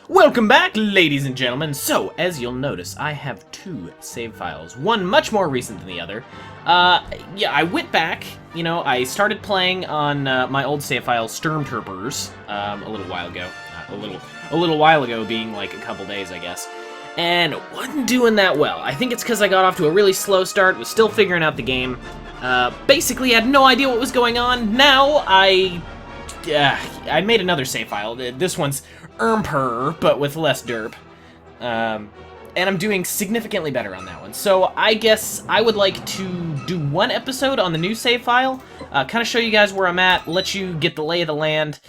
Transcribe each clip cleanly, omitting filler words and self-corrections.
Welcome back, ladies and gentlemen. So, as you'll notice, I have two save files. One much more recent than the other. Yeah, I went back, I started playing on my old save file, Sturmtroopers, a little while ago. A little while ago being like a couple days, I guess. And wasn't doing that well. I think it's because I got off to a really slow start, was still figuring out the game. Basically had no idea what was going on. Now, I made another save file. This one's Ermper, but with less derp. And I'm doing significantly better on that one. So I guess I would like to do one episode on the new save file, kind of show you guys where I'm at, let you get the lay of the land,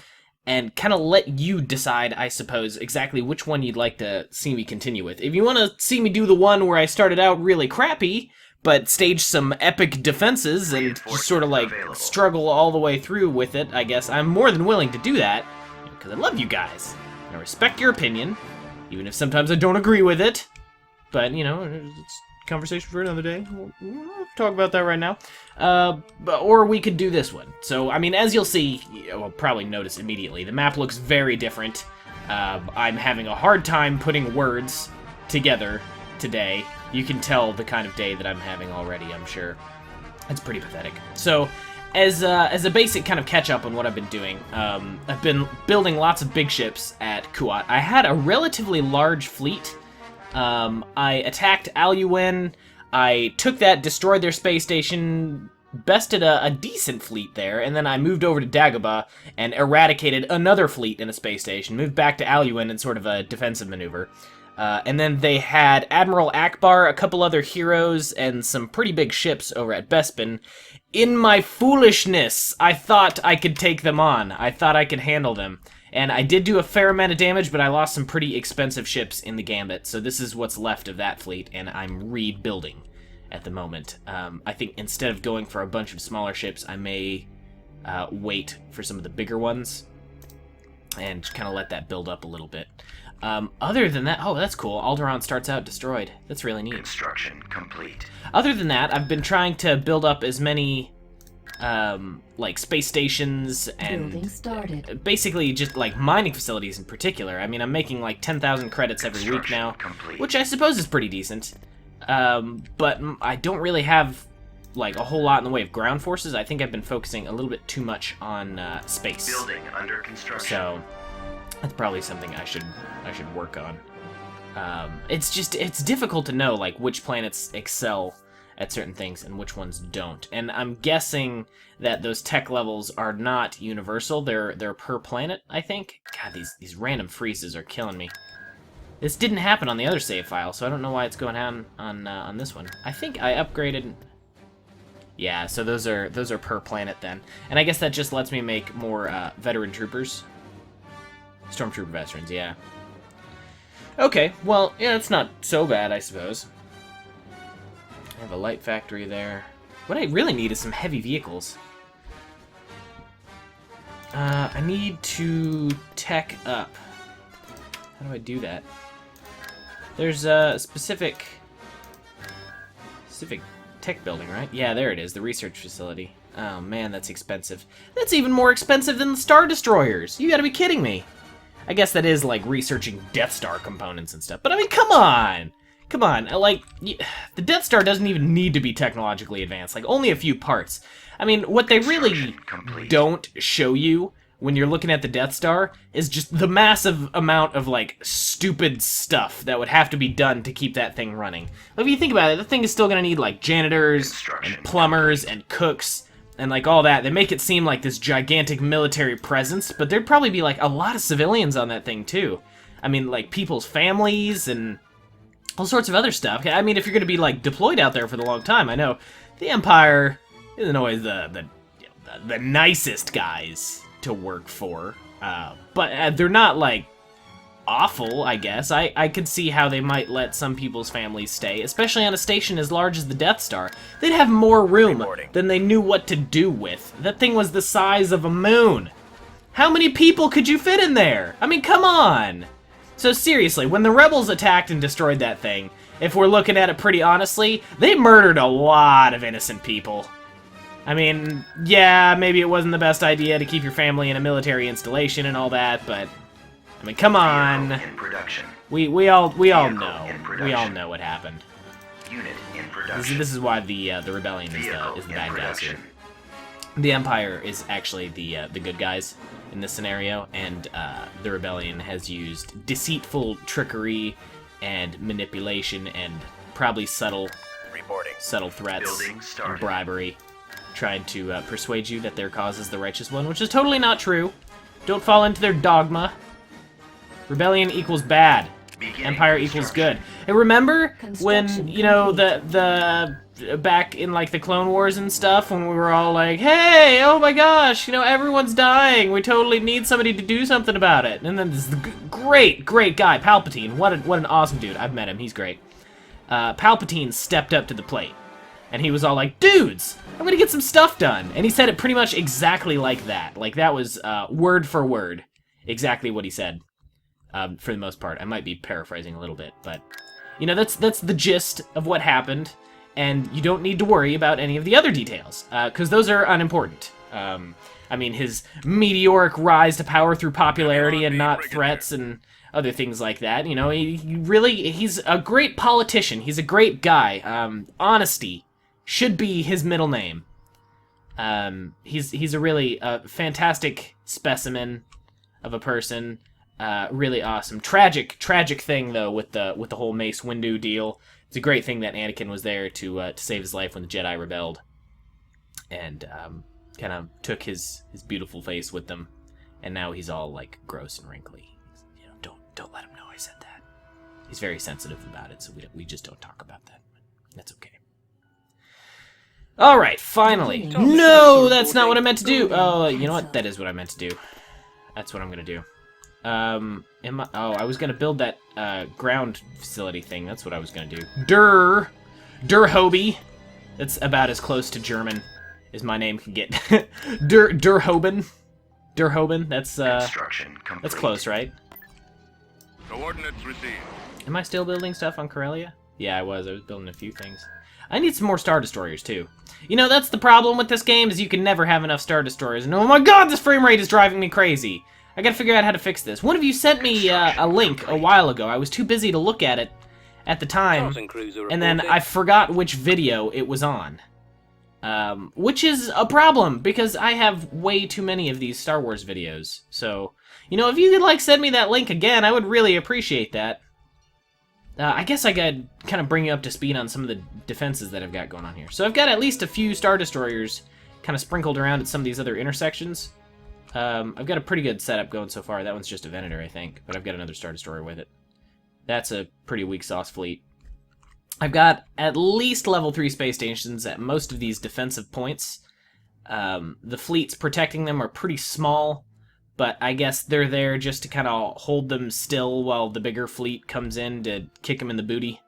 and kind of let you decide, I suppose, exactly which one you'd like to see me continue with. If you want to see me do the one where I started out really crappy, but stage some epic defenses and just sort of like struggle all the way through with it, I guess I'm more than willing to do that, because I love you guys. I respect your opinion, even if sometimes I don't agree with it. But, it's a conversation for another day. We'll talk about that right now. Or we could do this one. So, I mean, as you'll see, you'll probably notice immediately, the map looks very different. I'm having a hard time putting words together today. You can tell the kind of day that I'm having already, I'm sure. It's pretty pathetic. So, as a basic kind of catch-up on what I've been doing, I've been building lots of big ships at Kuat. I had a relatively large fleet. I attacked Aluen, I took that, destroyed their space station, bested a decent fleet there, and then I moved over to Dagobah and eradicated another fleet in a space station, moved back to Aluen in sort of a defensive maneuver. And then they had Admiral Akbar, a couple other heroes, and some pretty big ships over at Bespin. In my foolishness, I thought I could take them on. I thought I could handle them. And I did do a fair amount of damage, but I lost some pretty expensive ships in the Gambit, so this is what's left of that fleet, and I'm rebuilding at the moment. I think instead of going for a bunch of smaller ships, I may wait for some of the bigger ones and kind of let that build up a little bit. Other than that, oh, that's cool. Alderaan starts out destroyed. That's really neat. Construction complete. Other than that, I've been trying to build up as many, like, space stations and building started. Basically just, like, mining facilities in particular. I mean, I'm making, like, 10,000 credits every week now, which I suppose is pretty decent. But I don't really have, like, a whole lot in the way of ground forces. I think I've been focusing a little bit too much on space. Building under construction. So that's probably something I should work on. It's difficult to know, like, which planets excel at certain things and which ones don't. And I'm guessing that those tech levels are not universal. They're per planet, I think. God, these random freezes are killing me. This didn't happen on the other save file, so I don't know why it's going on this one. I think I upgraded. Yeah, so those are per planet then. And I guess that just lets me make more veteran troopers. Stormtrooper veterans, yeah. Okay, well, yeah, it's not so bad, I suppose. I have a light factory there. What I really need is some heavy vehicles. I need to tech up. How do I do that? There's a specific tech building, right? Yeah, there it is, the research facility. Oh man, that's expensive. That's even more expensive than the Star Destroyers. You gotta be kidding me. I guess that is, like, researching Death Star components and stuff. But, I mean, come on! Come on, like, the Death Star doesn't even need to be technologically advanced. Like, only a few parts. I mean, what they really don't show you when you're looking at the Death Star is just the massive amount of, like, stupid stuff that would have to be done to keep that thing running. Like, if you think about it, the thing is still gonna need, like, janitors and plumbers and cooks and, like, all that. They make it seem like this gigantic military presence, but there'd probably be, like, a lot of civilians on that thing, too. I mean, like, people's families and all sorts of other stuff. I mean, if you're gonna be, like, deployed out there for the long time, I know the Empire isn't always the nicest guys to work for, but they're not, like, awful, I guess. I could see how they might let some people's families stay, especially on a station as large as the Death Star. They'd have more room than they knew what to do with. That thing was the size of a moon. How many people could you fit in there? I mean, come on! So seriously, when the rebels attacked and destroyed that thing, if we're looking at it pretty honestly, they murdered a lot of innocent people. I mean, yeah, maybe it wasn't the best idea to keep your family in a military installation and all that, but I mean, come on. Vehicle in production. We all Vehicle know. in We all production. know what happened. Unit in production. This is why the rebellion Vehicle is the in bad guys here. production. The Empire is actually the good guys in this scenario, and the rebellion has used deceitful trickery and manipulation and probably subtle threats Building and started. bribery, trying to persuade you that their cause is the righteous one, which is totally not true. Don't fall into their dogma. Rebellion equals bad. Beginning Empire equals construction. good. And remember when, Construction you know, complete. the back in like the Clone Wars and stuff, when we were all like, hey, oh my gosh, you know, everyone's dying. We totally need somebody to do something about it. And then this great guy, Palpatine. What an awesome dude. I've met him. He's great. Palpatine stepped up to the plate. And he was all like, dudes, I'm gonna get some stuff done. And he said it pretty much exactly like that. Like, that was word for word exactly what he said. For the most part. I might be paraphrasing a little bit, but you know, that's the gist of what happened, and you don't need to worry about any of the other details, because those are unimportant. I mean, his meteoric rise to power through popularity and not threats and other things like that. You know, he's a great politician. He's a great guy. Honesty should be his middle name. He's a really fantastic specimen of a person. Really awesome. Tragic thing though with the whole Mace Windu deal. It's a great thing that Anakin was there to save his life when the Jedi rebelled, and kind of took his beautiful face with them, and now he's all like gross and wrinkly. You know, don't let him know I said that. He's very sensitive about it, so we just don't talk about that. That's okay. All right, finally. No, that's not what I meant to do. Oh, you know what? That is what I meant to do. That's what I'm gonna do. I was gonna build that ground facility thing. That's what I was gonna do. Der Hobie. That's about as close to German as my name can get. Der Hoben. That's Construction complete. that's close, right? Coordinates received. Am I still building stuff on Corellia? Yeah, I was building a few things. I need some more Star Destroyers too. You know, that's the problem with this game, is you can never have enough Star Destroyers. And oh my god, this frame rate is driving me crazy. I gotta figure out how to fix this. One of you sent me a link a while ago. I was too busy to look at it at the time, and then I forgot which video it was on. Which is a problem, because I have way too many of these Star Wars videos. So, you know, if you could, like, send me that link again, I would really appreciate that. I guess I could kind of bring you up to speed on some of the defenses that I've got going on here. So I've got at least a few Star Destroyers kind of sprinkled around at some of these other intersections. I've got a pretty good setup going so far. That one's just a Venator, I think, but I've got another Star Destroyer with it. That's a pretty weak sauce fleet. I've got at least level 3 space stations at most of these defensive points. The fleets protecting them are pretty small, but I guess they're there just to kind of hold them still while the bigger fleet comes in to kick them in the booty.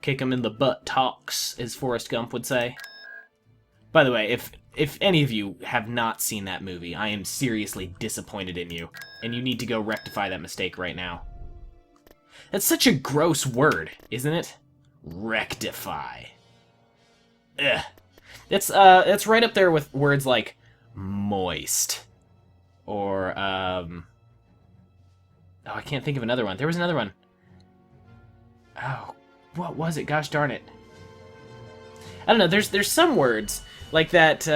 Kick them in the butt talks, as Forrest Gump would say. By the way, if any of you have not seen that movie, I am seriously disappointed in you, and you need to go rectify that mistake right now. That's such a gross word, isn't it? Rectify. Ugh. It's right up there with words like moist, or oh, I can't think of another one. There was another one. Oh, what was it? Gosh darn it. I don't know. There's some words like that,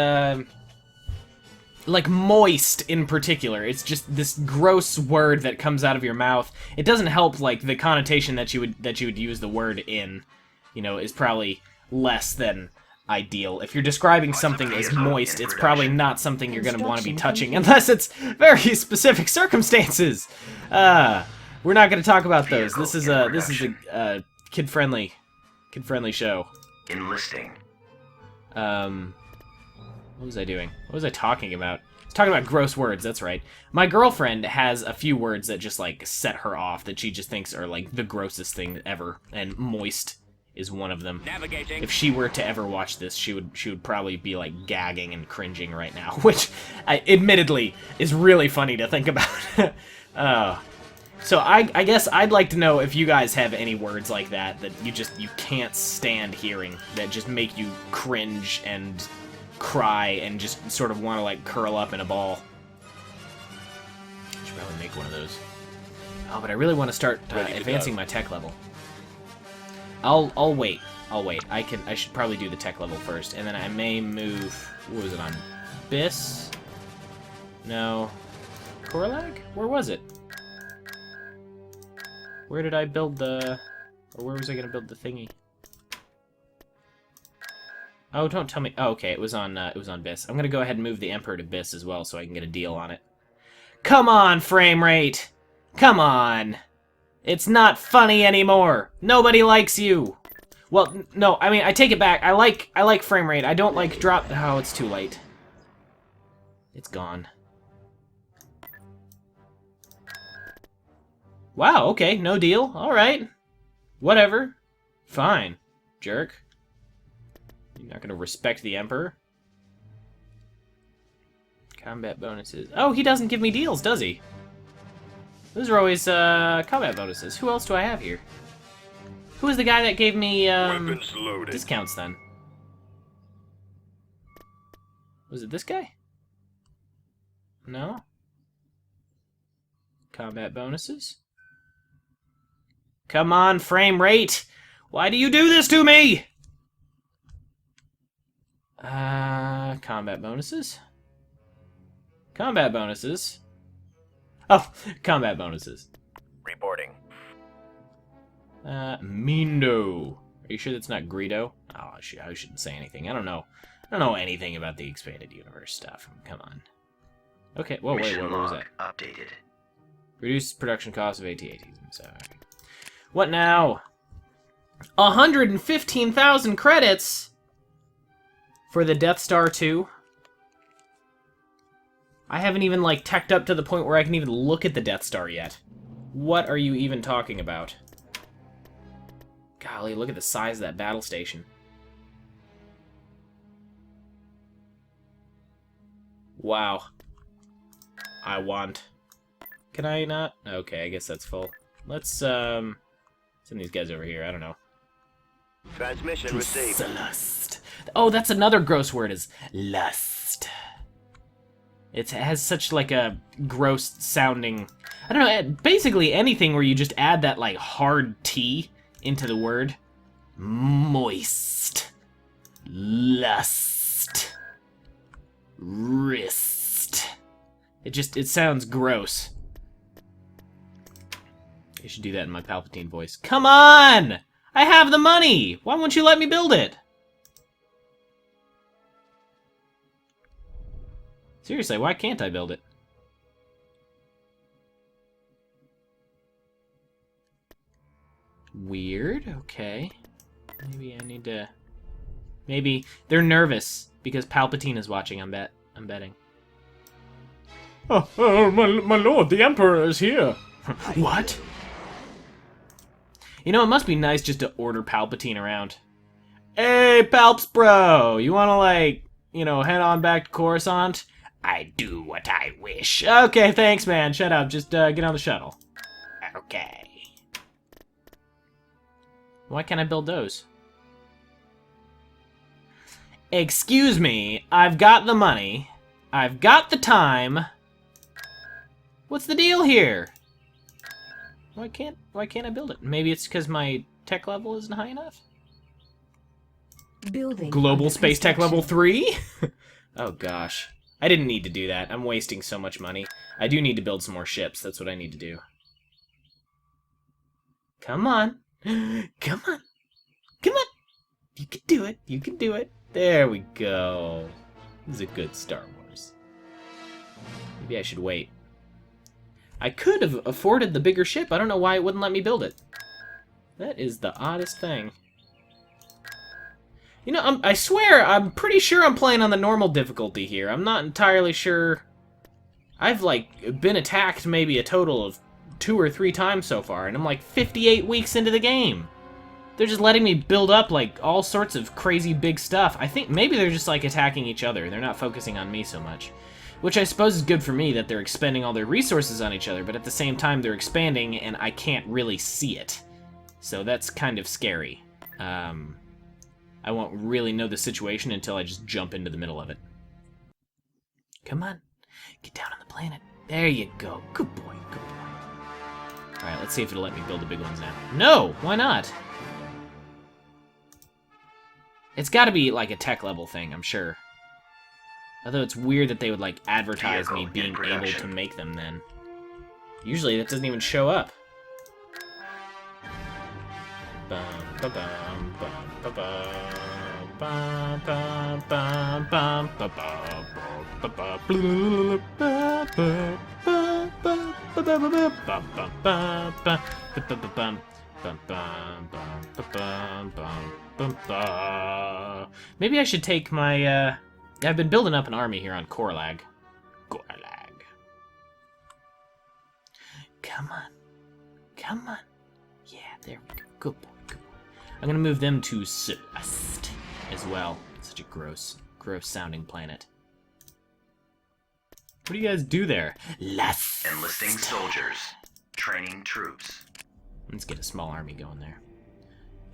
like moist in particular. It's just this gross word that comes out of your mouth. It doesn't help, like, the connotation that you would use the word in, you know, is probably less than ideal. If you're describing something as moist, it's probably not something you're going to want to be touching unless it's very specific circumstances. We're not going to talk about those. This is a kid-friendly show. Enlisting. What was I doing? What was I talking about? I was talking about gross words, that's right. My girlfriend has a few words that just, like, set her off, that she just thinks are, like, the grossest thing ever, and moist is one of them. Navigating. If she were to ever watch this, she would probably be, like, gagging and cringing right now, which, admittedly, is really funny to think about. So I guess I'd like to know if you guys have any words like that you can't stand hearing, that just make you cringe and cry and just sort of want to, like, curl up in a ball. I should probably make one of those. Oh, but I really want to start advancing my tech level. I'll wait. I'll wait. I should probably do the tech level first, and then I may move. What was it on? Bis? No. Corlag? Where was it? Where did I build the? Or where was I gonna build the thingy? Oh, don't tell me. Oh, okay, it was on Bis. I'm gonna go ahead and move the Emperor to Bis as well, so I can get a deal on it. Come on, frame rate. Come on. It's not funny anymore. Nobody likes you. Well, no, I mean, I take it back. I like frame rate. I don't like drop. Oh, it's too late. It's gone. Wow, okay, no deal. All right. Whatever. Fine. Jerk. You're not going to respect the Emperor? Combat bonuses. Oh, he doesn't give me deals, does he? Those are always combat bonuses. Who else do I have here? Who is the guy that gave me discounts then? Was it this guy? No? Combat bonuses? Come on, frame rate! Why do you do this to me? Combat bonuses? Combat bonuses? Oh, combat bonuses. Reporting. Mindo. Are you sure that's not Greedo? Oh, I shouldn't say anything. I don't know anything about the expanded universe stuff. Come on. Okay, whoa, wait, what was that? Updated. Reduce production cost of AT-ATs. Sorry. What now? 115,000 credits for the Death Star 2. I haven't even, like, teched up to the point where I can even look at the Death Star yet. What are you even talking about? Golly, look at the size of that battle station. Wow. I want. Can I not? Okay, I guess that's full. Let's, send these guys over here. I don't know. Transmission received. Lust. Oh, that's another gross word, is lust. It has such, like, a gross sounding... I don't know, basically anything where you just add that, like, hard T into the word. Moist. Lust. Wrist. It sounds gross. I should do that in my Palpatine voice. Come on! I have the money! Why won't you let me build it? Seriously, why can't I build it? Weird, okay. Maybe I need to... Maybe they're nervous because Palpatine is watching, I'm betting. Oh, my lord, the Emperor is here. What? You know, it must be nice just to order Palpatine around. Hey, Palps bro, you wanna, like, you know, head on back to Coruscant? I do what I wish. Okay, thanks, man. Shut up. Just get on the shuttle. Okay. Why can't I build those? Excuse me. I've got the money. I've got the time. What's the deal here? Why can't I build it? Maybe it's because my tech level isn't high enough? Building Global space tech level 3? Oh gosh. I didn't need to do that. I'm wasting so much money. I do need to build some more ships. That's what I need to do. Come on. Come on. Come on. You can do it. You can do it. There we go. This is a good Star Wars. Maybe I should wait. I could have afforded the bigger ship. I don't know why it wouldn't let me build it. That is the oddest thing. You know, I swear, I'm pretty sure I'm playing on the normal difficulty here. I'm not entirely sure. I've, like, been attacked maybe a total of 2 or 3 times so far, and I'm, like, 58 weeks into the game. They're just letting me build up, like, all sorts of crazy big stuff. I think maybe they're just, like, attacking each other. They're not focusing on me so much. Which I suppose is good for me, that they're expending all their resources on each other, but at the same time, they're expanding, and I can't really see it. So that's kind of scary. I won't really know the situation until I just jump into the middle of it. Come on. Get down on the planet. There you go. Good boy. Good boy. Alright, let's see if it'll let me build the big ones now. No! Why not? It's gotta be, like, a tech level thing, I'm sure. Although it's weird that they would, like, advertise me being able to make them then. Usually that doesn't even show up. Bum, ba, bum, bum, ba, bum, bum, bum, bum, bum, ba, bum, ba, ba, blu, ba, ba, ba, ba, ba, ba, ba, ba, ba, ba, ba, ba, ba, ba, bum, bum, bum, bum, ba, bum, bum, bum, ba. Maybe I should take my, I've been building up an army here on Korlag. Korlag. Come on. Come on. Yeah, there we go. Good boy, good boy. I'm gonna move them to Celeste as well. Such a gross sounding planet. What do you guys do there? Lust. Enlisting soldiers. Training troops. Let's get a small army going there.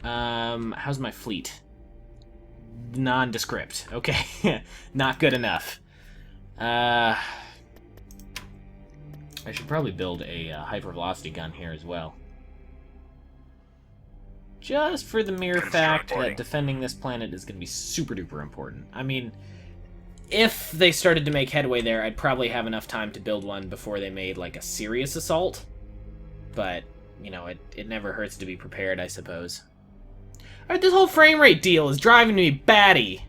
How's my fleet? Nondescript. Okay. Not good enough. I should probably build a hypervelocity gun here as well. Just for the mere fact that defending this planet is going to be super duper important. I mean, if they started to make headway there, I'd probably have enough time to build one before they made, like, a serious assault. But, you know, it never hurts to be prepared, I suppose. Alright, this whole frame rate deal is driving me batty.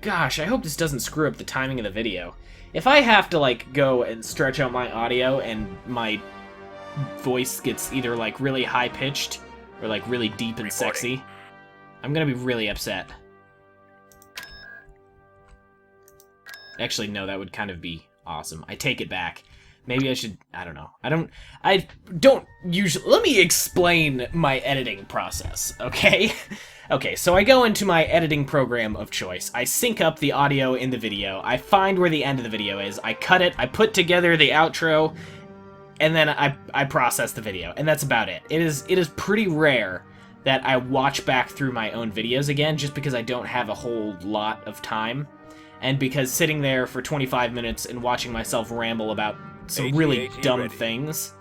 Gosh, I hope this doesn't screw up the timing of the video. If I have to, like, go and stretch out my audio and my voice gets either, like, really high-pitched or, like, really deep and sexy, I'm gonna be really upset. Actually, no, that would kind of be awesome. I take it back. Maybe I should, I don't know. I don't usually, let me explain my editing process, okay? Okay, so I go into my editing program of choice. I sync up the audio in the video. I find where the end of the video is. I cut it. I put together the outro, and then I process the video, and that's about it. It is pretty rare that I watch back through my own videos again, just because I don't have a whole lot of time, and because sitting there for 25 minutes and watching myself ramble about some really dumb things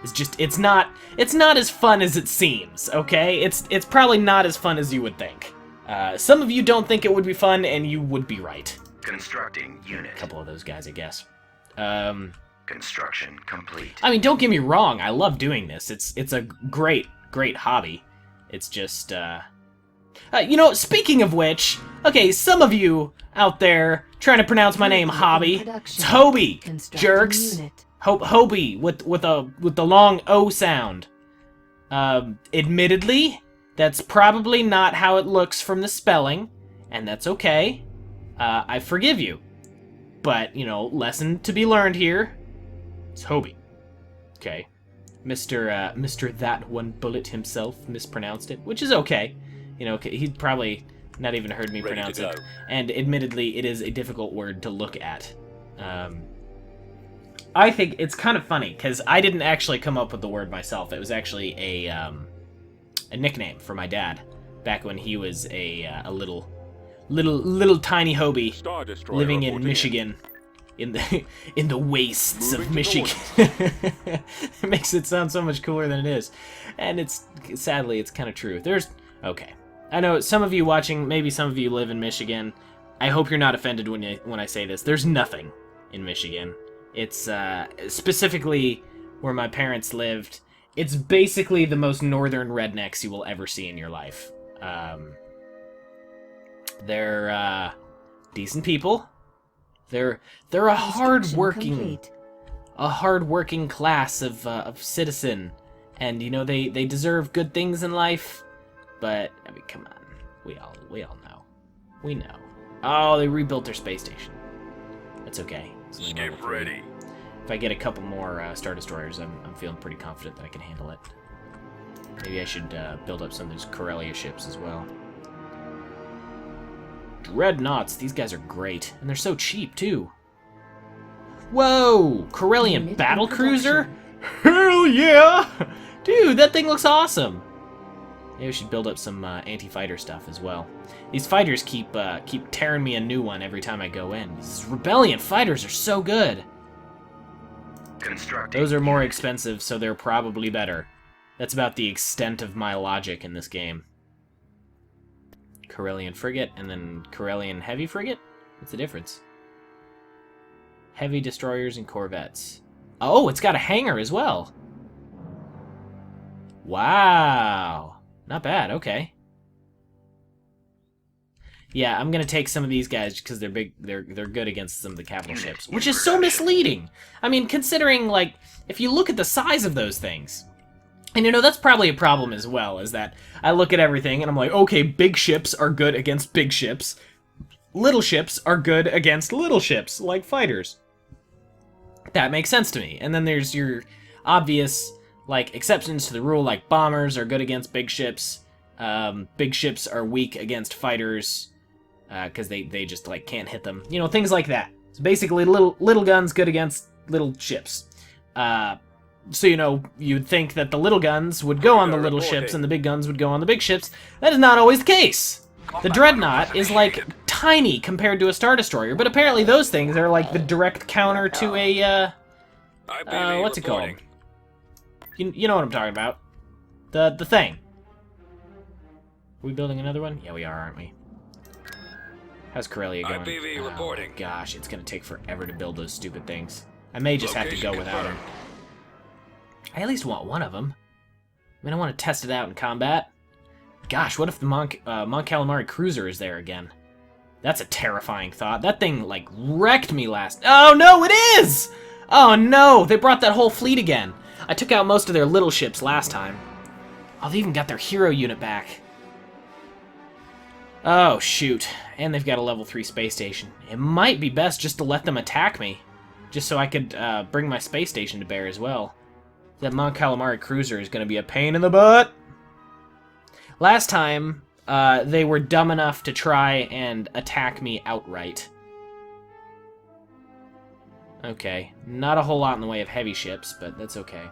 is just, it's not as fun as it seems, okay? It's probably not as fun as you would think. Some of you don't think it would be fun, and you would be right. Constructing unit. A couple of those guys, I guess. Construction complete. I mean, don't get me wrong, I love doing this. It's a great hobby. It's just, you know, speaking of which, okay, some of you out there trying to pronounce my name Hobby. It's Hobie, jerks. Hobie with the long O sound. Admittedly, that's probably not how it looks from the spelling, and that's okay. I forgive you. But, you know, lesson to be learned here. It's Hobie. Okay. Mr. That One Bullet himself mispronounced it, which is okay. You know, he'd probably not even heard me pronounce it. And admittedly, it is a difficult word to look at. I think it's kind of funny, because I didn't actually come up with the word myself. It was actually a nickname for my dad, back when he was a little tiny Hobie living in Michigan. In the wastes of Michigan. It makes it sound so much cooler than it is. And sadly, it's kind of true. Okay. I know some of you watching, maybe some of you live in Michigan. I hope you're not offended when I say this. There's nothing in Michigan. It's specifically where my parents lived. It's basically the most northern rednecks you will ever see in your life. They're decent people. They're a hardworking class of citizen, and you know they deserve good things in life. But I mean, come on, we all know, we know. Oh, they rebuilt their space station. That's okay. Escape ready. If I get a couple more Star Destroyers, I'm feeling pretty confident that I can handle it. Maybe I should build up some of those Corellia ships as well. Dreadnoughts, these guys are great, and they're so cheap too. Whoa, Corellian battlecruiser? Hell yeah! Dude, that thing looks awesome. Maybe we should build up some anti-fighter stuff as well. These fighters keep tearing me a new one every time I go in. These Rebellion fighters are so good. Constructing Those are more unit. expensive, so they're probably better. That's about the extent of my logic in this game. Corellian frigate, and then Corellian heavy frigate? What's the difference? Heavy destroyers and corvettes. Oh, it's got a hangar as well. Wow. Not bad, okay. Yeah, I'm gonna take some of these guys because they're big. They're good against some of the capital Unit ships, in which is so production. misleading. I mean, considering like if you look at the size of those things, and you know that's probably a problem as well. Is that I look at everything and I'm like, okay, big ships are good against big ships. Little ships are good against little ships, like fighters. That makes sense to me. And then there's your obvious like exceptions to the rule, like bombers are good against big ships. Big ships are weak against fighters. Because they just like can't hit them, you know, things like that. So basically, little guns good against little ships. So you know, you'd think that the little guns would go on the little ships and the big guns would go on the big ships. That is not always the case. The dreadnought is like tiny compared to a Star Destroyer, but apparently those things are like the direct counter to a what's it called? You know what I'm talking about? The thing. Are we building another one? Yeah, we are, aren't we? How's Corellia going? IPV reporting. Oh, gosh, it's gonna take forever to build those stupid things. I may just have to go Location without them. confirmed. I at least want one of them. I mean, I want to test it out in combat. Gosh, what if the Mon Calamari cruiser is there again? That's a terrifying thought. That thing, like, wrecked me last... Oh, no, it is! Oh, no, they brought that whole fleet again. I took out most of their little ships last time. Oh, they even got their hero unit back. Oh, shoot. And they've got a level 3 space station. It might be best just to let them attack me. Just so I could bring my space station to bear as well. That Mon Calamari cruiser is going to be a pain in the butt. Last time, they were dumb enough to try and attack me outright. Okay. Not a whole lot in the way of heavy ships, but that's okay.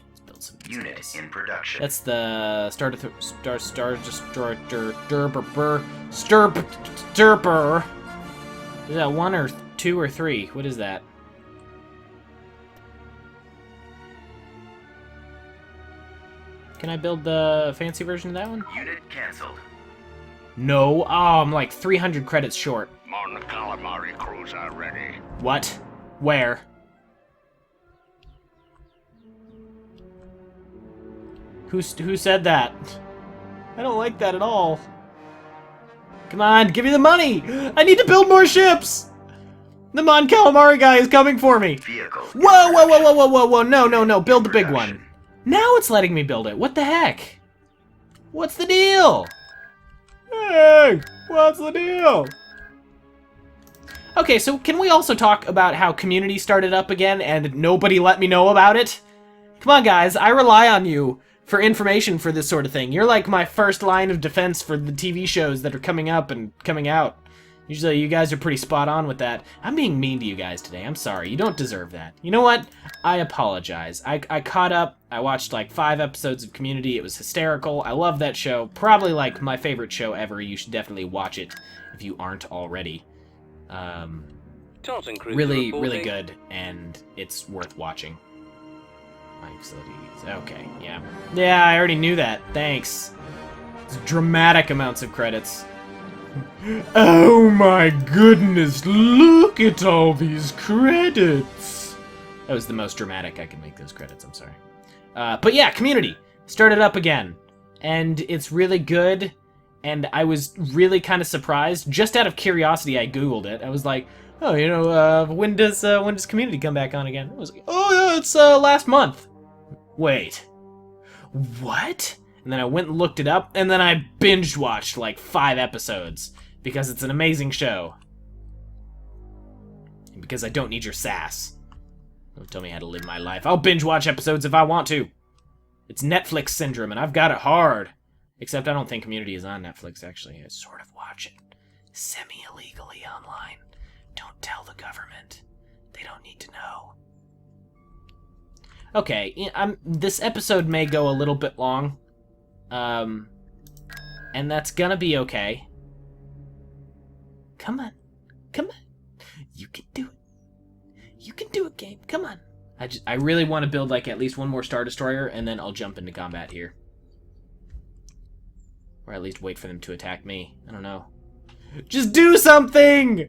Let's build some of these Unit guys. in production. That's the Star Is that 1 or 2 or 3? What is that? Can I build the fancy version of that one? Unit cancelled. No. Oh, I'm like 300 credits short. Mon Calamari cruiser ready. What? Where? Who said that? I don't like that at all. Come on, give me the money! I need to build more ships! The Mon Calamari guy is coming for me! Vehicle. Whoa, whoa, whoa, whoa, whoa, whoa, whoa, no, no, no, build the big one. Now it's letting me build it. What the heck? What's the deal? Hey, what's the deal? Okay, so can we also talk about how community started up again and nobody let me know about it? Come on, guys, I rely on you for information for this sort of thing. You're like my first line of defense for the TV shows that are coming up and coming out. Usually you guys are pretty spot on with that. I'm being mean to you guys today. I'm sorry. You don't deserve that. You know what? I apologize. I caught up. I watched like 5 episodes of Community. It was hysterical. I love that show. Probably like my favorite show ever. You should definitely watch it if you aren't already. Really, really good, and it's worth watching. Mining facilities. Okay, yeah. Yeah, I already knew that. Thanks. It's dramatic amounts of credits. Oh my goodness, look at all these credits! That was the most dramatic I could make those credits, I'm sorry. But yeah, Community started up again, and it's really good, and I was really kind of surprised. Just out of curiosity, I googled it. I was like, oh, you know, when does Community come back on again? I was like, oh yeah, it's last month. Wait, what? And then I went and looked it up, and then I binge watched like 5 episodes because it's an amazing show. And because I don't need your sass. Don't tell me how to live my life. I'll binge watch episodes if I want to. It's Netflix syndrome, and I've got it hard. Except I don't think Community is on Netflix, actually. I sort of watch it semi-illegally online. Don't tell the government. They don't need to know. Okay, this episode may go a little bit long. And that's gonna be okay. Come on. Come on. You can do it. You can do it, game. Come on. I really want to build, like, at least one more Star Destroyer, and then I'll jump into combat here. Or at least wait for them to attack me. I don't know. Just do something!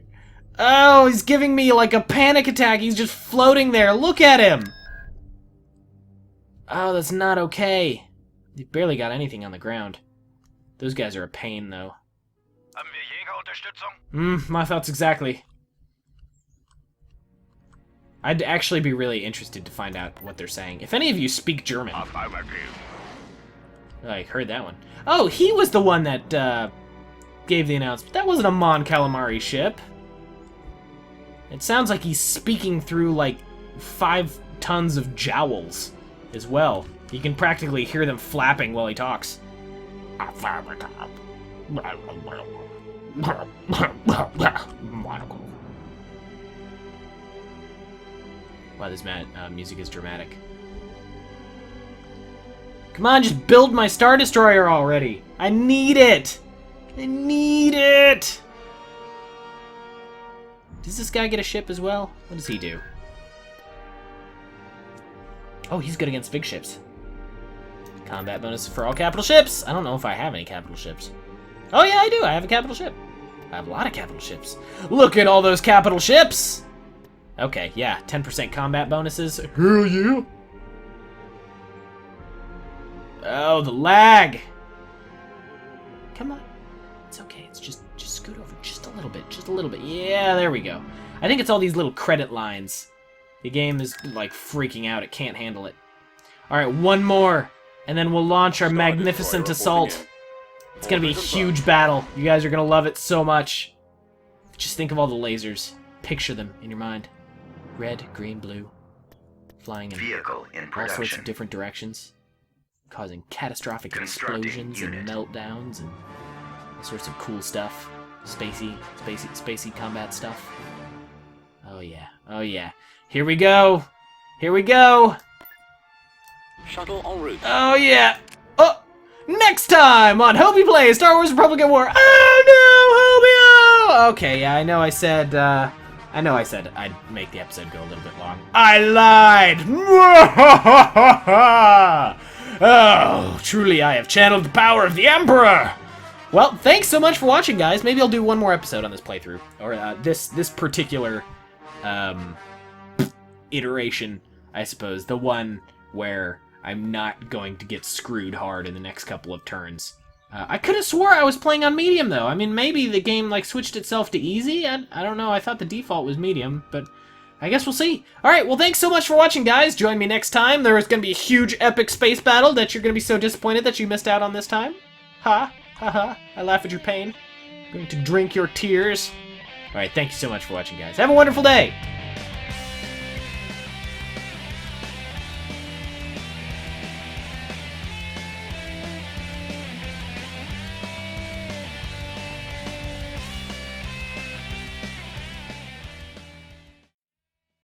Oh, he's giving me, like, a panic attack. He's just floating there. Look at him! Oh, that's not okay. He barely got anything on the ground. Those guys are a pain, though. My thoughts exactly. I'd actually be really interested to find out what they're saying. If any of you speak German. I heard that one. Oh, he was the one that gave the announcement. That wasn't a Mon Calamari ship. It sounds like he's speaking through, like, 5 tons of jowls as well. You can practically hear them flapping while he talks. Wow, this music is dramatic. Come on, just build my Star Destroyer already! I need it! I need it! Does this guy get a ship as well? What does he do? Oh, he's good against big ships. Combat bonus for all capital ships! I don't know if I have any capital ships. Oh yeah, I do! I have a capital ship. I have a lot of capital ships. Look at all those capital ships! Okay, yeah, 10% combat bonuses. Hell yeah! Oh, the lag! Come on. It's okay, it's just scoot over just a little bit, just a little bit. Yeah, there we go. I think it's all these little credit lines. The game is, like, freaking out. It can't handle it. Alright, one more, and then we'll launch our magnificent assault. It's gonna be a huge battle. You guys are gonna love it so much. Just think of all the lasers. Picture them in your mind. Red, green, blue. Flying in all sorts of different directions. Causing catastrophic explosions and meltdowns and all sorts of cool stuff. Spacey combat stuff. Oh yeah, oh yeah. Here we go! Here we go! Shuttle en route. Oh yeah! Oh! Next time on Hobie Plays Star Wars Republic at War! Oh no, Hobie! Okay, yeah, I know I said I'd make the episode go a little bit long. I lied! Oh, truly I have channeled the power of the Emperor! Well, thanks so much for watching, guys. Maybe I'll do one more episode on this playthrough. Or this particular iteration, I suppose. The one where I'm not going to get screwed hard in the next couple of turns. I could have swore I was playing on medium, though. I mean, maybe the game, like, switched itself to easy? I don't know. I thought the default was medium, but I guess we'll see. Alright, well, thanks so much for watching, guys. Join me next time. There is going to be a huge epic space battle that you're going to be so disappointed that you missed out on this time. Ha. Ha ha. I laugh at your pain. I'm going to drink your tears. Alright, thank you so much for watching, guys. Have a wonderful day!